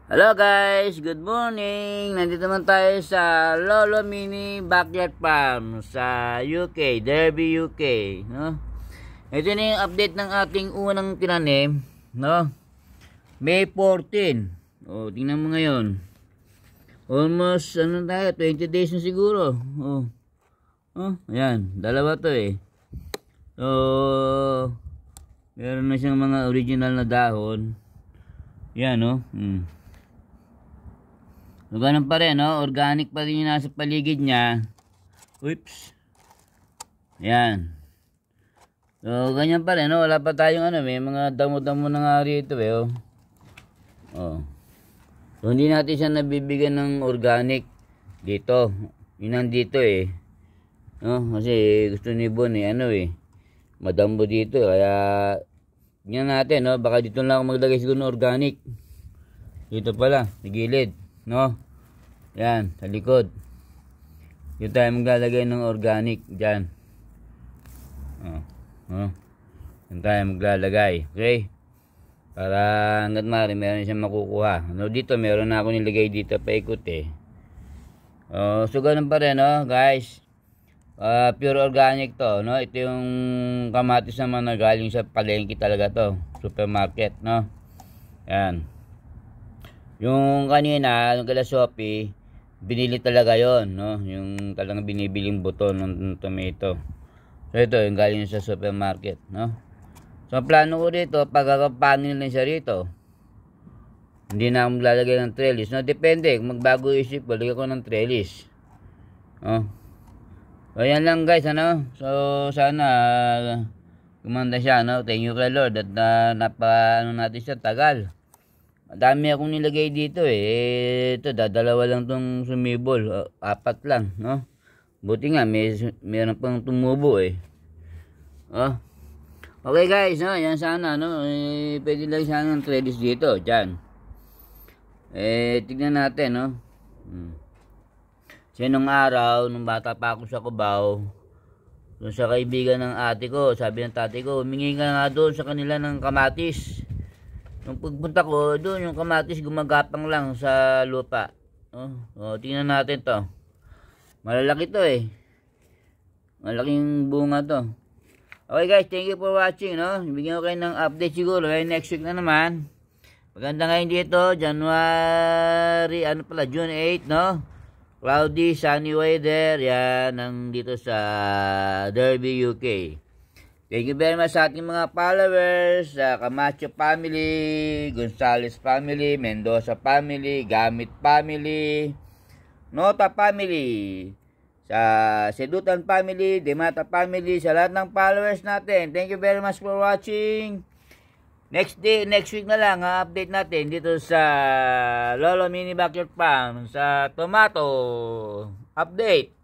Hello guys, good morning. Nandito naman tayo sa Lolo Mini Backyard Farm sa UK, Derby, UK, no? Ito na yung update ng ating unang tinanim, no? May 14. Oh, tingnan mo ngayon. Almost tayo, 20 days na siguro. Ayan, dalawa to eh. So, meron na siyang mga original na dahon. Yan, no? So, ganun pa rin, no? Organic pa rin yung nasa paligid niya. Oops. Yan. So, ganyan pa rin, no? Wala pa tayong may mga damo-damo na nga rito, eh, oh. So, hindi natin siya nabibigyan ng organic dito. Yun nandito, eh. No? Kasi gusto ni Bon, madambo dito. Kaya, tingnan natin, no? Baka dito lang ako maglagay siguro ng organic. Dito pala, sa gilid, no? Yan, sa likod. Dito tayo maglalagay ng organic, dyan. Yan tayo maglalagay, okay? Para hanggat maaari meron siyang makukuha. No, dito meron na ako nilagay dito paikot eh. So ganun pa rin, no, guys. Pure organic to, no? Ito yung kamatis naman na galing sa palengke talaga to, supermarket, no? Yan. Yung kanina, yung kala Shopee, binili talaga yon, no? Yung talagang binibiling buto ng tomato. So ito yung galing sa supermarket, no? So ang plano ko dito, pagkakapanin lang siya rito. Hindi na akong lalagay ng trellis, no? Depende, kung magbago isip ko, lagay ko ng trellis. So yan lang guys, ano? So sana gumanda siya, no? Thank you kay Lord at natin siya tagal. Madami akong nilagay dito eh. Ito, dalawa lang tong sumibol. 4 lang, no? Buti nga, meron pang tumubo eh. Okay guys, no? Yan sana, no? Pwede lang sana ng trellis dito, dyan. Tignan natin, no? Kasi nung araw, nung bata pa ako sa Cubao, doon sa kaibigan ng ate ko, sabi ng tatay ko, humingi ka nga doon sa kanila ng kamatis. Nung pagpunta ko, doon yung kamatis gumagapang lang sa lupa. Tingnan natin to. Malalaki to eh. Malaking bunga to. Okay guys, thank you for watching, no? Bigyan ko kayo ng update siguro. Next week na naman. Maganda ngayon dito, June 8, no? Cloudy, sunny weather. Yan, dito sa Derby, UK. Thank you very much sa ating mga followers, sa Camacho family, Gonzales family, Mendoza family, Gamit family, Nota family, sa Sedutan family, Demata family, sa lahat ng followers natin. Thank you very much for watching. Next week na lang, update natin dito sa Lolo Mini Backyard Farm, sa tomato update.